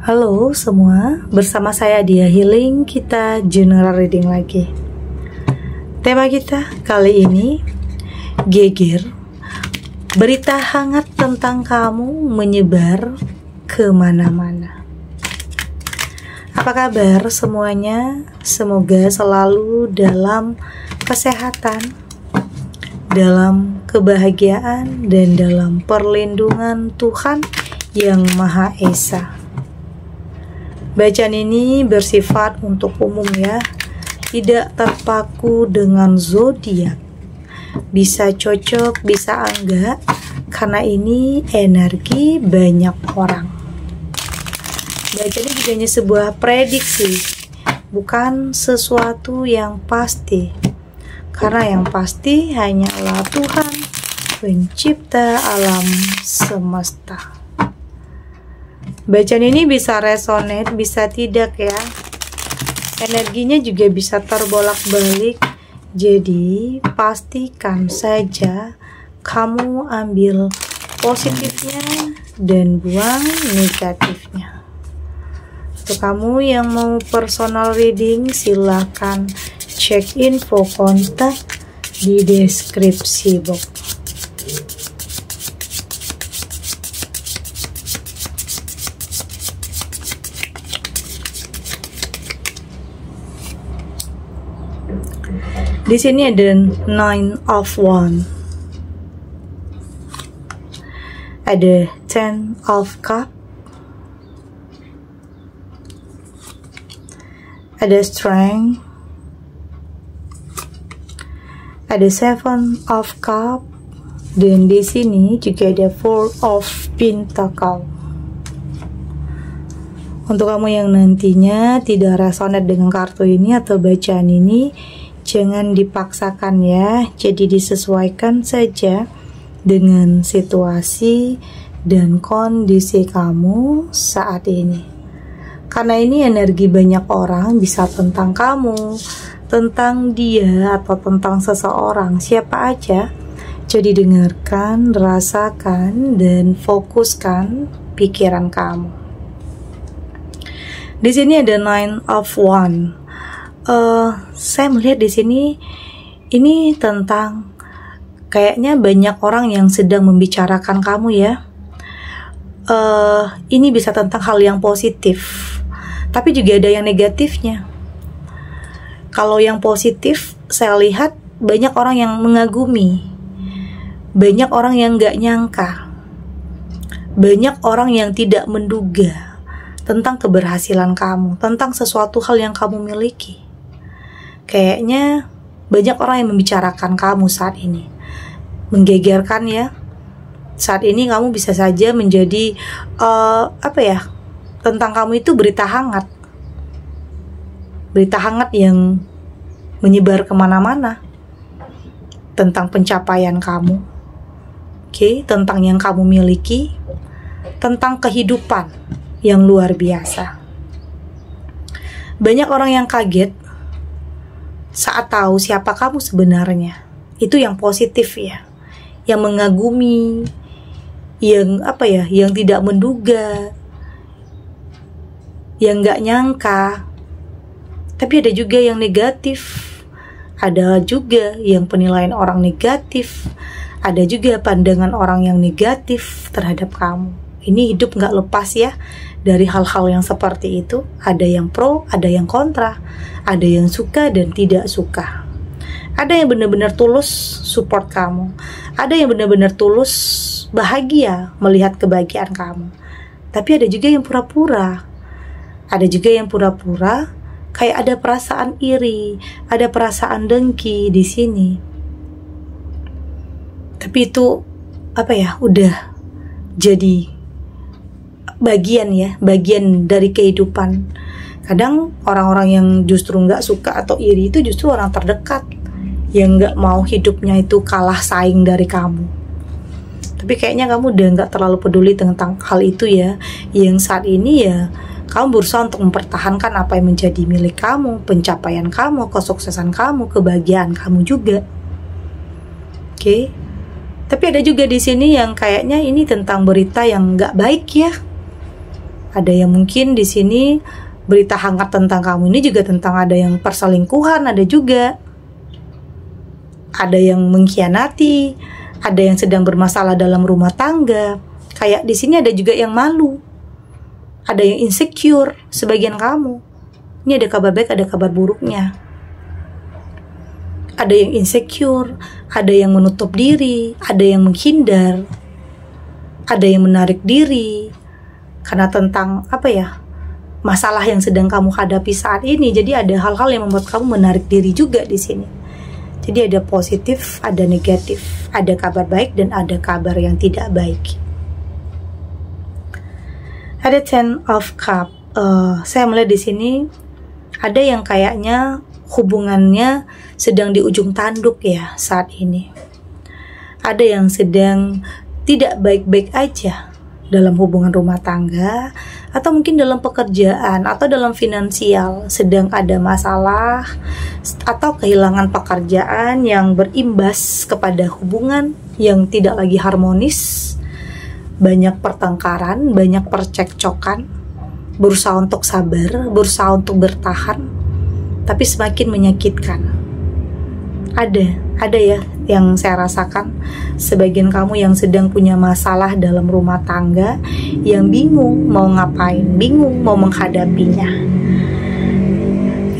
Halo semua, bersama saya Dia Healing, kita general reading lagi. Tema kita kali ini, geger, berita hangat tentang kamu menyebar kemana-mana. Apa kabar semuanya? Semoga selalu dalam kesehatan, dalam kebahagiaan, dan dalam perlindungan Tuhan yang Maha Esa. Bacaan ini bersifat untuk umum ya, tidak terpaku dengan zodiak. Bisa cocok, bisa enggak, karena ini energi banyak orang. Bacaan ini juga hanya sebuah prediksi, bukan sesuatu yang pasti. Karena yang pasti hanyalah Tuhan, pencipta alam semesta. Bacaan ini bisa resonate, bisa tidak ya. Energinya juga bisa terbolak-balik. Jadi pastikan saja kamu ambil positifnya dan buang negatifnya. Untuk kamu yang mau personal reading, silahkan cek info kontak di deskripsi box. Di sini ada 9 of Wands, ada 10 of Cups, ada Strength, ada 7 of Cups, dan di sini juga ada 4 of Pentacles. Untuk kamu yang nantinya tidak resonate dengan kartu ini atau bacaan ini, jangan dipaksakan ya, jadi disesuaikan saja dengan situasi dan kondisi kamu saat ini. Karena ini energi banyak orang, bisa tentang kamu, tentang dia, atau tentang seseorang, siapa aja. Jadi dengarkan, rasakan, dan fokuskan pikiran kamu. Di sini ada 9 of Wands. Saya melihat di sini ini tentang kayaknya banyak orang yang sedang membicarakan kamu ya. Ini bisa tentang hal yang positif, tapi juga ada yang negatifnya. Kalau yang positif, saya lihat banyak orang yang mengagumi, banyak orang yang nggak nyangka, banyak orang yang tidak menduga tentang keberhasilan kamu, tentang sesuatu hal yang kamu miliki. Kayaknya banyak orang yang membicarakan kamu saat ini, menggegerkan ya. Saat ini kamu bisa saja menjadi tentang kamu itu berita hangat yang menyebar kemana-mana tentang pencapaian kamu, tentang yang kamu miliki, tentang kehidupan yang luar biasa. Banyak orang yang kaget saat tahu siapa kamu sebenarnya. Itu yang positif ya, yang mengagumi, yang yang tidak menduga, yang nggak nyangka. Tapi ada juga yang negatif, ada juga yang penilaian orang negatif, ada juga pandangan orang yang negatif terhadap kamu. Ini hidup nggak lepas ya dari hal-hal yang seperti itu. Ada yang pro, ada yang kontra, ada yang suka dan tidak suka. Ada yang benar-benar tulus support kamu, ada yang benar-benar tulus bahagia melihat kebahagiaan kamu. Tapi ada juga yang pura-pura, ada juga yang pura-pura kayak ada perasaan iri, ada perasaan dengki di sini. Tapi itu udah jadi bagian dari kehidupan. Kadang orang-orang yang justru nggak suka atau iri itu justru orang terdekat, yang nggak mau hidupnya itu kalah saing dari kamu. Tapi kayaknya kamu udah nggak terlalu peduli tentang hal itu ya. Yang saat ini ya kamu berusaha untuk mempertahankan apa yang menjadi milik kamu, pencapaian kamu, kesuksesan kamu, kebahagiaan kamu juga. Tapi ada juga di sini yang kayaknya ini tentang berita yang nggak baik ya. Ada yang mungkin di sini berita hangat tentang kamu ini juga tentang ada yang perselingkuhan, ada juga. Ada yang mengkhianati, ada yang sedang bermasalah dalam rumah tangga. Kayak di sini ada juga yang malu. Ada yang insecure, sebagian kamu. Ini ada kabar baik, ada kabar buruknya. Ada yang insecure, ada yang menutup diri, ada yang menghindar, ada yang menarik diri. Karena tentang masalah yang sedang kamu hadapi saat ini. Jadi ada hal-hal yang membuat kamu menarik diri juga di sini. Jadi ada positif, ada negatif, ada kabar baik dan ada kabar yang tidak baik. Ada Ten of Cup. Saya melihat di sini ada yang kayaknya hubungannya sedang di ujung tanduk ya saat ini. Ada yang sedang tidak baik-baik aja dalam hubungan rumah tangga, atau mungkin dalam pekerjaan atau dalam finansial sedang ada masalah, atau kehilangan pekerjaan yang berimbas kepada hubungan yang tidak lagi harmonis. Banyak pertengkaran, banyak percekcokan, berusaha untuk sabar, berusaha untuk bertahan, tapi semakin menyakitkan. Ada ya yang saya rasakan, sebagian kamu yang sedang punya masalah dalam rumah tangga, yang bingung mau ngapain, bingung mau menghadapinya.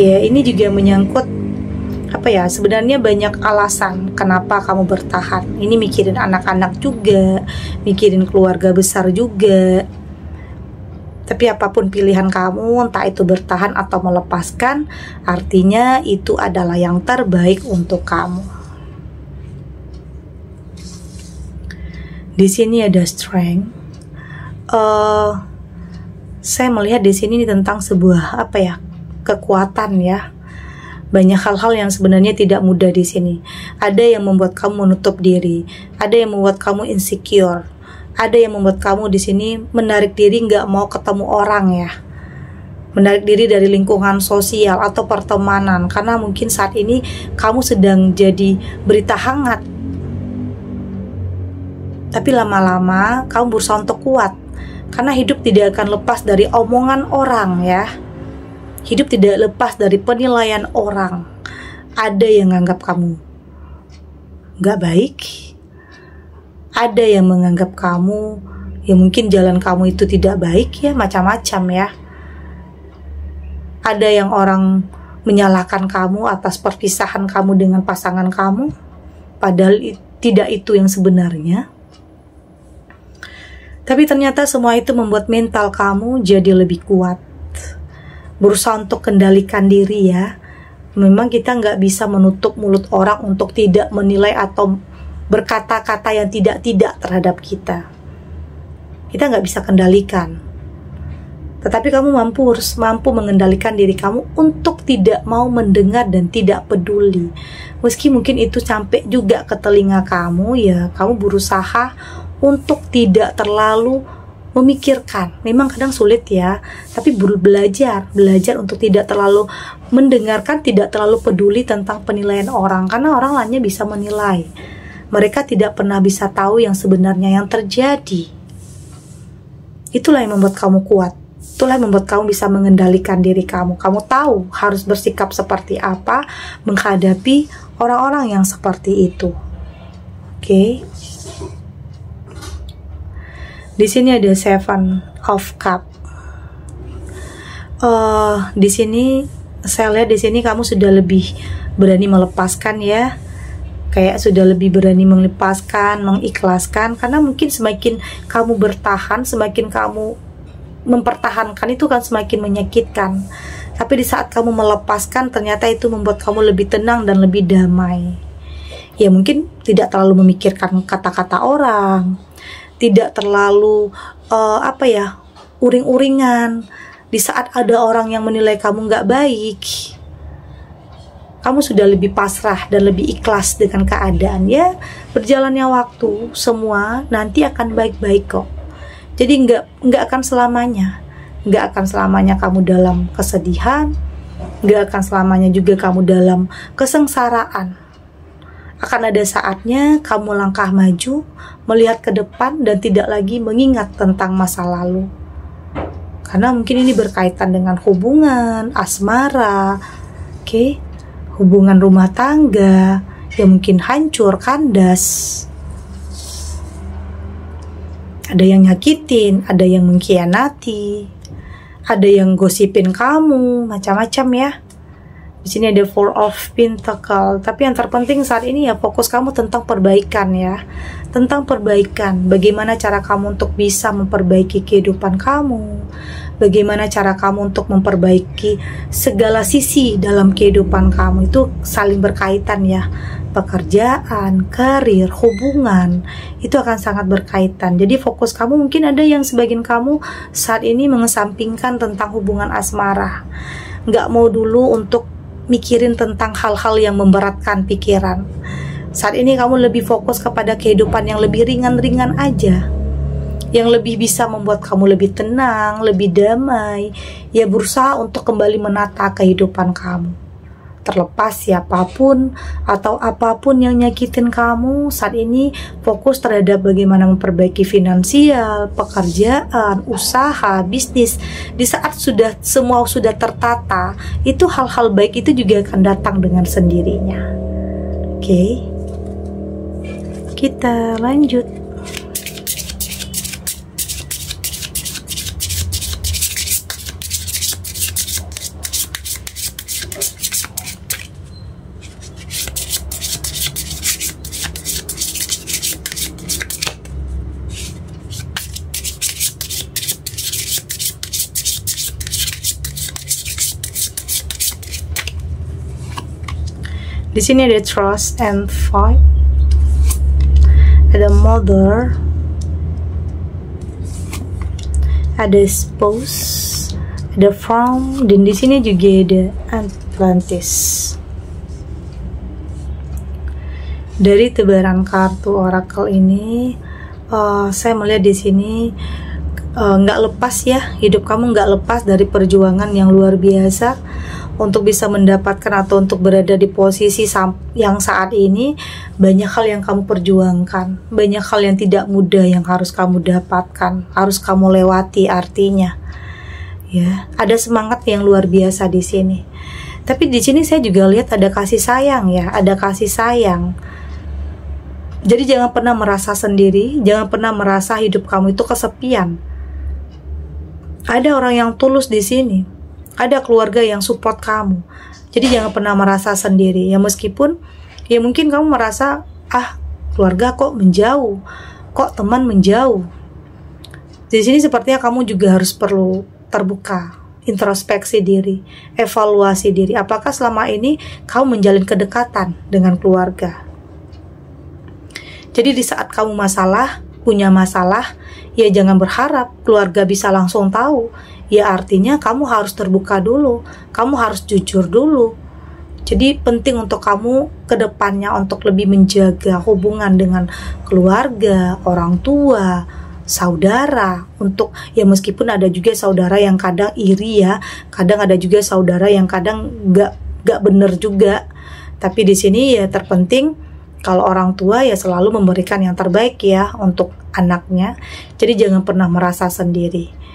Ya, ini juga menyangkut sebenarnya banyak alasan kenapa kamu bertahan. Ini mikirin anak-anak juga, mikirin keluarga besar juga. Tapi apapun pilihan kamu, entah itu bertahan atau melepaskan, artinya itu adalah yang terbaik untuk kamu. Di sini ada strength. Saya melihat di sini tentang sebuah kekuatan ya. Banyak hal-hal yang sebenarnya tidak mudah di sini. Ada yang membuat kamu menutup diri, ada yang membuat kamu insecure, ada yang membuat kamu di sini menarik diri, nggak mau ketemu orang ya, menarik diri dari lingkungan sosial atau pertemanan, karena mungkin saat ini kamu sedang jadi berita hangat. Tapi lama-lama kamu berusaha untuk kuat, karena hidup tidak akan lepas dari omongan orang ya. Hidup tidak lepas dari penilaian orang. Ada yang menganggap kamu gak baik, ada yang menganggap kamu ya mungkin jalan kamu itu tidak baik ya, macam-macam ya. Ada yang orang menyalahkan kamu atas perpisahan kamu dengan pasangan kamu, padahal tidak itu yang sebenarnya. Tapi ternyata semua itu membuat mental kamu jadi lebih kuat. Berusaha untuk kendalikan diri ya. Memang kita nggak bisa menutup mulut orang untuk tidak menilai atau berkata-kata yang tidak terhadap kita. Kita nggak bisa kendalikan. Tetapi kamu mampu mengendalikan diri kamu untuk tidak mau mendengar dan tidak peduli. Meski mungkin itu sampai juga ke telinga kamu ya, kamu berusaha untuk tidak terlalu memikirkan. Memang kadang sulit ya, tapi belajar untuk tidak terlalu mendengarkan, tidak terlalu peduli tentang penilaian orang, karena orang lainnya bisa menilai. Mereka tidak pernah bisa tahu yang sebenarnya yang terjadi. Itulah yang membuat kamu kuat. Itulah yang membuat kamu bisa mengendalikan diri kamu. Kamu tahu harus bersikap seperti apa menghadapi orang-orang yang seperti itu. Oke. Di sini ada Seven of Cup. Di sini saya lihat di sini kamu sudah lebih berani melepaskan ya. Kayak sudah lebih berani melepaskan, mengikhlaskan, karena mungkin semakin kamu bertahan, semakin kamu mempertahankan itu kan semakin menyakitkan. Tapi di saat kamu melepaskan, ternyata itu membuat kamu lebih tenang dan lebih damai. Ya mungkin tidak terlalu memikirkan kata-kata orang, tidak terlalu uring-uringan. Di saat ada orang yang menilai kamu nggak baik, kamu sudah lebih pasrah dan lebih ikhlas dengan keadaan ya. Berjalannya waktu, semua nanti akan baik-baik kok. Jadi nggak akan selamanya kamu dalam kesedihan, nggak akan selamanya juga kamu dalam kesengsaraan. Akan ada saatnya kamu langkah maju, melihat ke depan dan tidak lagi mengingat tentang masa lalu. Karena mungkin ini berkaitan dengan hubungan, asmara, hubungan rumah tangga yang mungkin hancur, kandas. Ada yang nyakitin, ada yang mengkhianati, ada yang gosipin kamu, macam-macam ya. Di sini ada Four of Pentacle. Tapi yang terpenting saat ini ya fokus kamu tentang perbaikan ya. Tentang perbaikan. Bagaimana cara kamu untuk bisa memperbaiki kehidupan kamu. Bagaimana cara kamu untuk memperbaiki segala sisi dalam kehidupan kamu. Itu saling berkaitan ya. Pekerjaan, karir, hubungan, itu akan sangat berkaitan. Jadi fokus kamu, mungkin ada yang sebagian kamu saat ini mengesampingkan tentang hubungan asmara. Nggak mau dulu untuk mikirin tentang hal-hal yang memberatkan pikiran. Saat ini kamu lebih fokus kepada kehidupan yang lebih ringan-ringan aja, yang lebih bisa membuat kamu lebih tenang, lebih damai. Ya berusaha untuk kembali menata kehidupan kamu. Terlepas siapapun atau apapun yang nyakitin kamu, saat ini fokus terhadap bagaimana memperbaiki finansial, pekerjaan, usaha, bisnis. Di saat semua sudah tertata, itu hal-hal baik itu juga akan datang dengan sendirinya. Oke, kita lanjut. Di sini ada trust and fight, ada mother, ada spouse, ada from, dan di sini juga ada Atlantis. Dari tebaran kartu oracle ini, saya melihat di sini nggak lepas ya, hidup kamu nggak lepas dari perjuangan yang luar biasa untuk bisa mendapatkan atau untuk berada di posisi yang saat ini. Banyak hal yang kamu perjuangkan, banyak hal yang tidak mudah yang harus kamu dapatkan, harus kamu lewati. Artinya ya, ada semangat yang luar biasa di sini. Tapi di sini saya juga lihat ada kasih sayang ya, ada kasih sayang. Jadi jangan pernah merasa sendiri, jangan pernah merasa hidup kamu itu kesepian. Ada orang yang tulus di sini. Ada keluarga yang support kamu. Jadi jangan pernah merasa sendiri. Ya meskipun ya mungkin kamu merasa keluarga kok menjauh, kok teman menjauh. Di sini sepertinya kamu juga harus perlu terbuka, introspeksi diri, evaluasi diri. Apakah selama ini kamu menjalin kedekatan dengan keluarga? Jadi di saat kamu punya masalah, ya jangan berharap keluarga bisa langsung tahu. Ya artinya kamu harus terbuka dulu, kamu harus jujur dulu. Jadi penting untuk kamu ke depannya untuk lebih menjaga hubungan dengan keluarga, orang tua, saudara. Untuk ya meskipun ada juga saudara yang kadang iri ya, kadang ada juga saudara yang kadang gak bener juga. Tapi di sini ya terpenting kalau orang tua ya selalu memberikan yang terbaik ya untuk anaknya. Jadi jangan pernah merasa sendiri.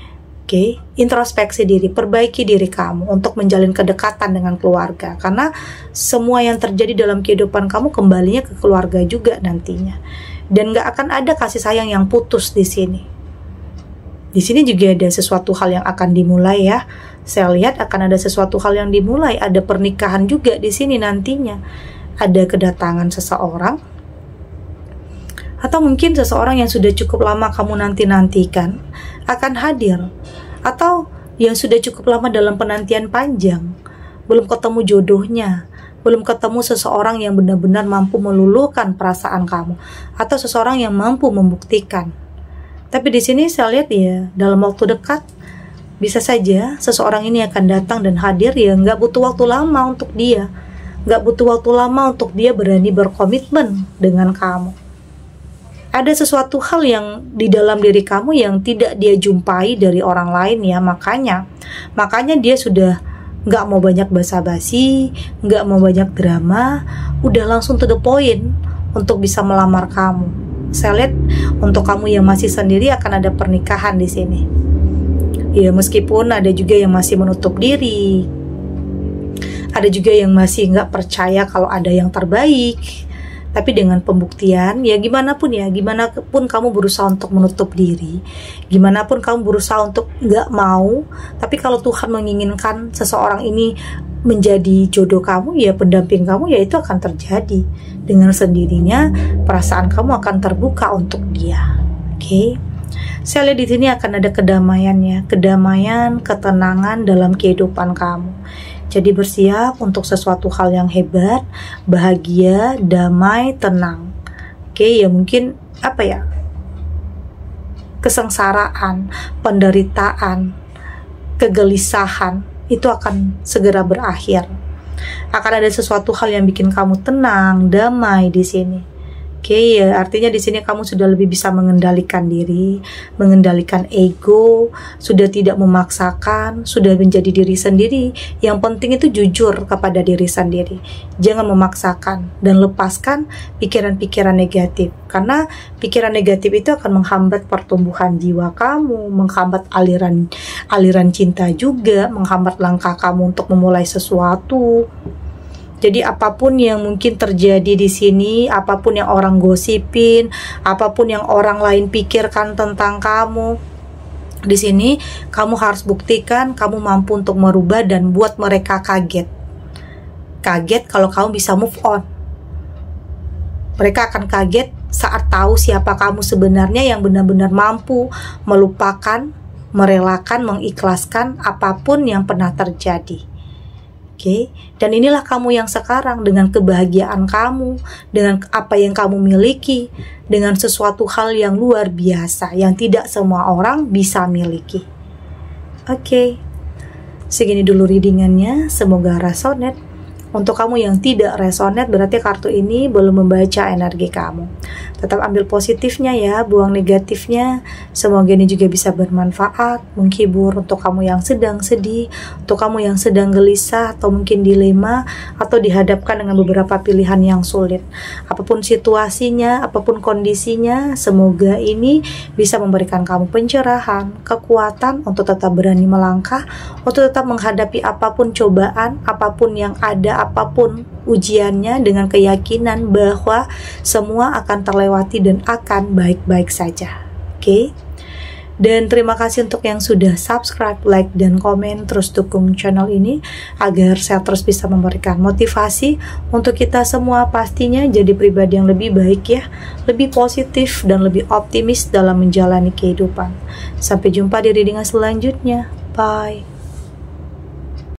Introspeksi diri, perbaiki diri kamu untuk menjalin kedekatan dengan keluarga. Karena semua yang terjadi dalam kehidupan kamu kembalinya ke keluarga juga nantinya. Dan gak akan ada kasih sayang yang putus di sini. Di sini juga ada sesuatu hal yang akan dimulai ya. Saya lihat akan ada sesuatu hal yang dimulai. Ada pernikahan juga di sini nantinya. Ada kedatangan seseorang. Atau mungkin seseorang yang sudah cukup lama kamu nanti-nantikan akan hadir. Atau yang sudah cukup lama dalam penantian panjang, belum ketemu jodohnya, belum ketemu seseorang yang benar-benar mampu meluluhkan perasaan kamu, atau seseorang yang mampu membuktikan. Tapi di sini saya lihat ya, dalam waktu dekat bisa saja seseorang ini akan datang dan hadir. Ya nggak butuh waktu lama untuk dia, nggak butuh waktu lama untuk dia berani berkomitmen dengan kamu. Ada sesuatu hal yang di dalam diri kamu yang tidak dia jumpai dari orang lain ya, makanya dia sudah nggak mau banyak basa-basi, nggak mau banyak drama, udah langsung to the point untuk bisa melamar kamu. Saya lihat untuk kamu yang masih sendiri akan ada pernikahan di sini. Ya meskipun ada juga yang masih menutup diri, ada juga yang masih nggak percaya kalau ada yang terbaik. Tapi dengan pembuktian, ya gimana pun kamu berusaha untuk menutup diri, gimana pun kamu berusaha untuk nggak mau, tapi kalau Tuhan menginginkan seseorang ini menjadi jodoh kamu, ya pendamping kamu, ya itu akan terjadi. Dengan sendirinya, perasaan kamu akan terbuka untuk dia. Oke? Saya lihat di sini akan ada kedamaian ya, kedamaian, ketenangan dalam kehidupan kamu. Jadi bersiap untuk sesuatu hal yang hebat, bahagia, damai, tenang. Oke, ya mungkin kesengsaraan, penderitaan, kegelisahan itu akan segera berakhir. Akan ada sesuatu hal yang bikin kamu tenang, damai di sini. Oke, ya artinya di sini kamu sudah lebih bisa mengendalikan diri, mengendalikan ego, sudah tidak memaksakan, sudah menjadi diri sendiri. Yang penting itu jujur kepada diri sendiri. Jangan memaksakan dan lepaskan pikiran-pikiran negatif. Karena pikiran negatif itu akan menghambat pertumbuhan jiwa kamu, menghambat aliran cinta juga, menghambat langkah kamu untuk memulai sesuatu. Jadi apapun yang mungkin terjadi di sini, apapun yang orang gosipin, apapun yang orang lain pikirkan tentang kamu, di sini kamu harus buktikan kamu mampu untuk merubah dan buat mereka kaget. Kaget kalau kamu bisa move on. Mereka akan kaget saat tahu siapa kamu sebenarnya yang benar-benar mampu melupakan, merelakan, mengikhlaskan apapun yang pernah terjadi. Oke, dan inilah kamu yang sekarang dengan kebahagiaan kamu, dengan apa yang kamu miliki, dengan sesuatu hal yang luar biasa yang tidak semua orang bisa miliki. Oke, segini dulu readingannya, semoga resonate. Untuk kamu yang tidak resonate, berarti kartu ini belum membaca energi kamu. Tetap ambil positifnya ya, buang negatifnya. Semoga ini juga bisa bermanfaat, menghibur untuk kamu yang sedang sedih, untuk kamu yang sedang gelisah, atau mungkin dilema, atau dihadapkan dengan beberapa pilihan yang sulit. Apapun situasinya, apapun kondisinya, semoga ini bisa memberikan kamu pencerahan, kekuatan untuk tetap berani melangkah, untuk tetap menghadapi apapun cobaan, apapun yang ada, apapun ujiannya, dengan keyakinan bahwa semua akan terlewati dan akan baik-baik saja. Oke? Dan terima kasih untuk yang sudah subscribe, like, dan komen. Terus dukung channel ini agar saya terus bisa memberikan motivasi untuk kita semua pastinya jadi pribadi yang lebih baik ya, lebih positif dan lebih optimis dalam menjalani kehidupan. Sampai jumpa di readingan selanjutnya. Bye.